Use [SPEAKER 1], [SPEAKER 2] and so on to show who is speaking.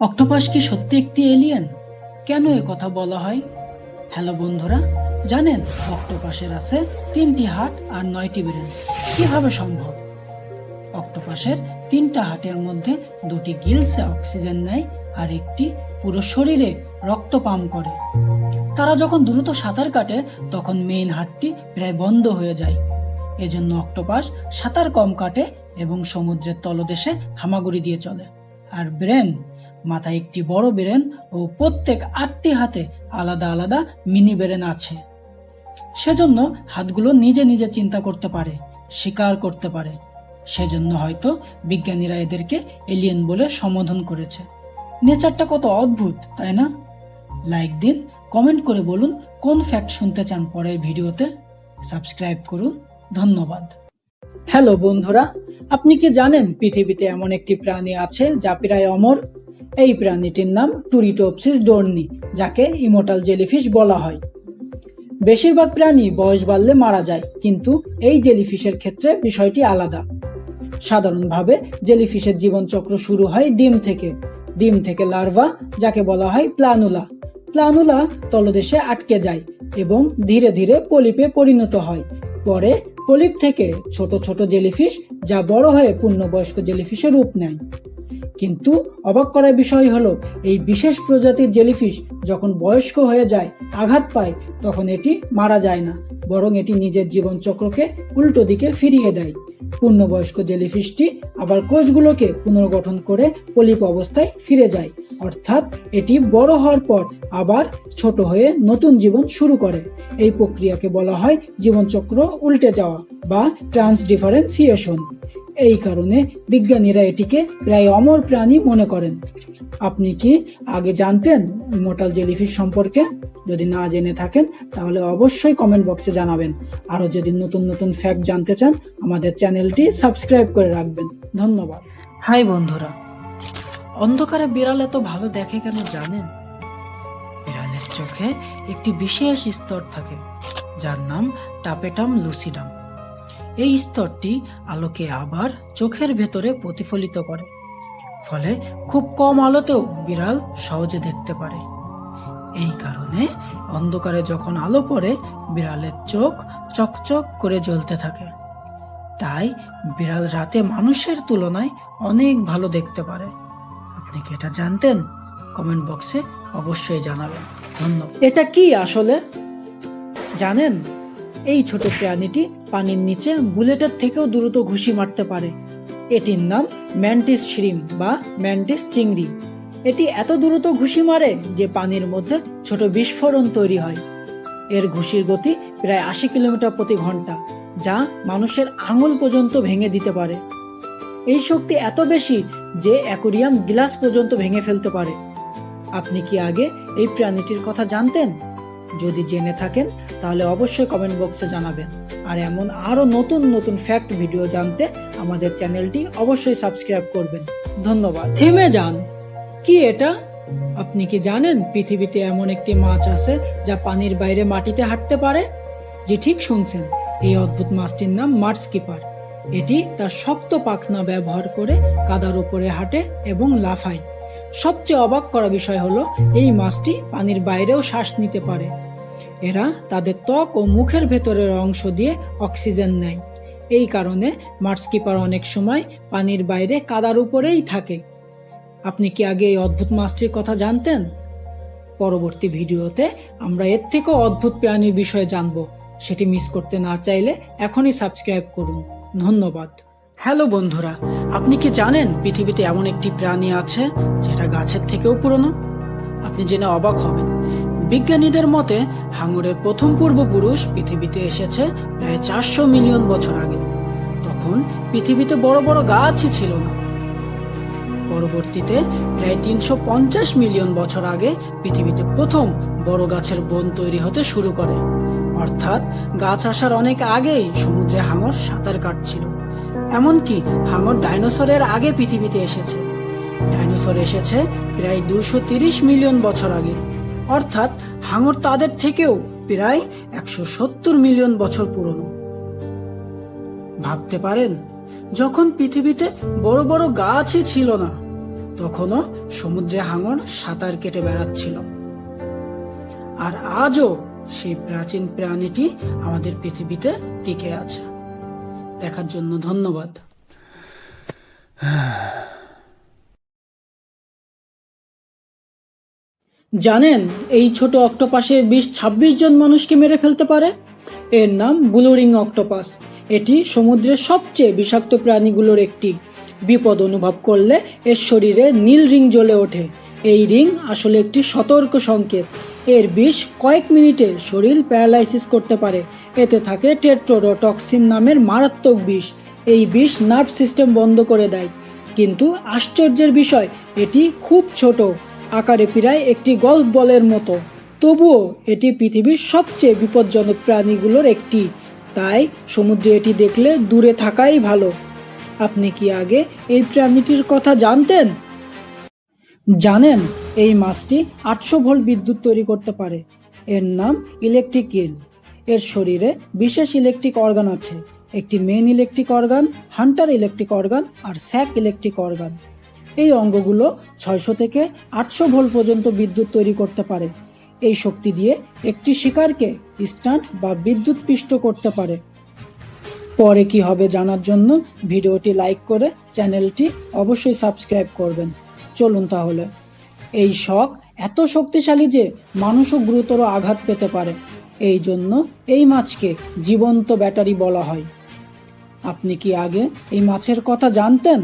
[SPEAKER 1] Octopus কি সত্যি একটি এলিয়েন? কেন এ কথা বলা হয়? হ্যালো বন্ধুরা, জানেন অক্টোপাসের আছে 3টি হাত আর 9টি ব্রেন। কিভাবে সম্ভব? অক্টোপাসের 3টা হাতের মধ্যে 2টি গিলসে অক্সিজেন নেয় আর একটি পুরো শরীরে রক্ত পাম্প করে। তারা যখন দ্রুত সাঁতার কাটে তখন মেইন হাতটি প্রায় বন্ধ হয়ে যায়। এজন্য অক্টোপাস সাঁতার কম কাটে এবং সমুদ্রের তলদেশে হামাগুড়ি দিয়ে চলে। আর ব্রেন, মাথায় একটি বড় ব্রেন ও প্রত্যেক 8টি হাতে আলাদা আলাদা মিনি ব্রেন আছে। সেজন্য হাতগুলো নিজে নিজে চিন্তা করতে পারে, শিকার করতে পারে। সেজন্য হয়তো বিজ্ঞানীরা এদেরকে এলিয়েন বলে সম্বোধন করেছে। নেচারটা কত অদ্ভুত, তাই না? লাইক দিন, কমেন্ট করে বলুন কোন ফ্যাক্ট শুনতে চান পরের ভিডিওতে। সাবস্ক্রাইব করুন। ধন্যবাদ। হ্যালো বন্ধুরা, আপনি কি জানেন পৃথিবীতে এমন একটি প্রাণী আছে যা প্রায় অমর? এই প্রাণীটির নাম টুরিটোপসিস ডোরনি, যাকে ইমোর্টাল জেলিফিশ বলা হয়। বেশিরভাগ প্রাণী বয়স বাড়লে মারা যায়, কিন্তু এই জেলিফিশের ক্ষেত্রে বিষয়টি আলাদা। সাধারণভাবে জেলিফিশের জীবনচক্র শুরু হয় ডিম থেকে লার্ভা, যাকে বলা হয় প্লানুলা। প্লানুলা তলদেশে আটকে যায় এবং ধীরে ধীরে পলিপে পরিণত হয়। পরে পলিপ থেকে ছোট ছোট জেলিফিশ, যা বড় হয়ে পূর্ণবয়স্ক জেলিফিশের রূপ নেয়। কিন্তু অবাক করার বিষয় হলো, এই বিশেষ প্রজাতির জেলিফিশ যখন বয়স্ক হয়ে যায়, আঘাত পায়, তখন এটি মারা যায় না, বরং এটি নিজের জীবনচক্রকে উল্টো দিকে ফিরিয়ে দেয়। পূর্ণবয়স্ক জেলিফিশটি আবার কোষগুলোকে পুনর্গঠন করে পলিপ অবস্থায় ফিরে যায়, অর্থাৎ এটি বড় হওয়ার পর আবার ছোট হয়ে নতুন জীবন শুরু করে। এই প্রক্রিয়াকে বলা হয় জীবনচক্র উল্টে যাওয়া বা ট্রান্সডিফারেন্সিয়েশন। এই কারণে বিজ্ঞানীরা এটিকে প্রায় অমর প্রাণী মনে করেন। আপনি কি আগে জানতেন ইমর্টাল জেলিফিশ সম্পর্কে? যদি না জেনে থাকেন তাহলে অবশ্যই কমেন্ট বক্সে জানাবেন। আরো যদি নতুন নতুন ফ্যাক্ট জানতে চান, আমাদের চ্যানেলটি সাবস্ক্রাইব করে রাখবেন। ধন্যবাদ। হাই বন্ধুরা, অন্ধকারে বিড়াল এত ভালো দেখে কেন জানেন? বিড়ালের চোখে একটি বিশেষ স্তর থাকে, যার নাম টাপেটাম লুসিডাম। এই স্তরটি আলোকে আবার চোখের ভেতরে প্রতিফলিত করে, ফলে খুব কম আলোতেও বিড়াল সহজে দেখতে পারে। এই কারণে অন্ধকারে যখন আলো পড়ে, বিড়ালের চোখ চকচক করে জ্বলতে থাকে। তাই বিড়াল রাতে মানুষের তুলনায় অনেক ভালো দেখতে পারে। আপনি কি এটা জানতেন? কমেন্ট বক্সে অবশ্যই জানাবেন। ধন্যবাদ। এটা কি আসলে জানেন? এই ছোট প্রাণীটি পানির নিচে বুলেটের থেকেও দ্রুত ঘুষি মারতে পারে। এটির নাম ম্যান্টিস শ্রিম্প বা ম্যান্টিস চিংড়ি। এটি এত দ্রুত ঘুষি মারে যে পানির মধ্যে ছোট বিস্ফোরণ তৈরি হয়। এর ঘুষির গতি প্রায় 80 কিলোমিটার প্রতি ঘন্টা, যা মানুষের আঙুল পর্যন্ত ভেঙে দিতে পারে। এই শক্তি এত বেশি যে অ্যাকোরিয়াম গ্লাস পর্যন্ত ভেঙে ফেলতে পারে। আপনি কি আগে এই প্রাণীটির কথা জানতেন? যদি জেনে থাকেন তাহলে অবশ্যই কমেন্ট বক্সে জানাবেন। আর এমন আরো নতুন নতুন ফ্যাক্ট ভিডিও জানতে আমাদের চ্যানেলটি অবশ্যই সাবস্ক্রাইব করবেন। ধন্যবাদ। থেমে যান, কি এটা? আপনি কি জানেন পৃথিবীতে এমন একটি মাছ আছে যা পানির বাইরে মাটিতে হাঁটতে পারে? জি, ঠিক শুনছেন। এই অদ্ভুত মাছটির নাম মার্সকিপার। এটি তার শক্ত পাখনা ব্যবহার করে কাদার উপরে হাঁটে এবং লাফায়। সবচেয়ে অবাক করা বিষয় হলো, এই মাছটি পানির বাইরেও শ্বাস নিতে পারে। এরা তাদের ত্বক ও মুখের ভেতরের অংশ দিয়ে অক্সিজেন নেয়। এই কারণে মার্সকিপার অনেক সময় পানির বাইরে কাদার উপরেই থাকে। আপনি কি আগে এই অদ্ভুত মাছটির কথা জানতেন? পরবর্তী ভিডিওতে আমরা এর থেকেও অদ্ভুত প্রাণীর বিষয়ে জানবো। সেটি মিস করতে না চাইলে এখনই সাবস্ক্রাইব করুন। ধন্যবাদ। হ্যালো বন্ধুরা, আপনি কি জানেন পৃথিবীতে এমন একটি প্রাণী আছে যেটা গাছের থেকেও পুরনো? আপনি জেনে অবাক হবেন। বিজ্ঞানীদের মতে হাঙরের প্রথম পূর্বপুরুষ পৃথিবীতে এসেছে প্রায় 400 মিলিয়ন বছর আগে। তখন পৃথিবীতে বড় বড় গাছই ছিল না। পরবর্তীতে প্রায় 350 মিলিয়ন বছর আগে পৃথিবীতে প্রথম বড় গাছের বন তৈরি হতে শুরু করে। অর্থাৎ গাছ আসার অনেক আগেই সমুদ্রে হাঙর সাঁতার কাটছিল। এমনকি হাঙর ডাইনোসরের আগে পৃথিবীতে এসেছে। ডাইনোসর এসেছে প্রায় 230 মিলিয়ন বছর আগে। অর্থাৎ হাঙর তাদের থেকেও প্রায় 170 মিলিয়ন বছর পুরনো। ভাবতে পারেন, যখন পৃথিবীতে বড় বড় গাছই ছিল না, তখনও সমুদ্রে হাঙর সাঁতার কেটে বেড়াচ্ছিল। আর আজও সেই প্রাচীন প্রাণীটি আমাদের পৃথিবীতে টিকে আছে। দেখার জন্য ধন্যবাদ। জানেন এই ছোট অক্টোপাসে 20-26 জন মানুষকে মেরে ফেলতে পারে? এর নাম ব্লু রিং অক্টোপাস। এটি সমুদ্রের সবচেয়ে বিষাক্ত প্রাণীগুলোর একটি। বিপদ অনুভব করলে এর শরীরে নীল রিং জ্বলে ওঠে। এই রিং আসলে একটি সতর্ক সংকেত। এর বিষ কয়েক মিনিটে শরীর প্যারালাইসিস করতে পারে। এতে থাকে টেট্রোডোটক্সিন নামের মারাত্মক বিষ। এই বিষ নার্ভ সিস্টেম বন্ধ করে দেয়। কিন্তু আশ্চর্যের বিষয়, এটি খুব ছোট, আকারে প্রায় একটি গল্ফ বলের মতো। তবুও এটি পৃথিবীর সবচেয়ে বিপজ্জনক প্রাণীগুলোর একটি। তাই সমুদ্রে এটি দেখলে দূরে থাকাই ভালো। আপনি কি আগে এই প্রাণীটির কথা জানতেন? জানেন এই মাছটি 800 ভোল্ট বিদ্যুৎ তৈরি করতে পারে। এর নাম ইলেকট্রিক ইল। এর শরীরে বিশেষ ইলেকট্রিক অর্গান আছে। একটি main electric organ, Hunter electric organ আর স্যাক ইলেকট্রিক অর্গান। এই অঙ্গগুলো 600 থেকে 800 ভোল্ট পর্যন্ত বিদ্যুৎ তৈরি করতে পারে। এই শক্তি দিয়ে একটি শিকারকে স্টান্ট বা বিদ্যুৎ পিষ্ট করতে পারে। পরে কি হবে জানার জন্য ভিডিওটি লাইক করে চ্যানেলটি অবশ্যই সাবস্ক্রাইব করবেন। চলুন তাহলে। এই শক এত শক্তিশালী যে মানুষও গুরুতর আঘাত পেতে পারে। এই জন্য এই মাছকে জীবন্ত ব্যাটারি বলা হয়। আপনি কি আগে এই মাছের কথা জানতেন?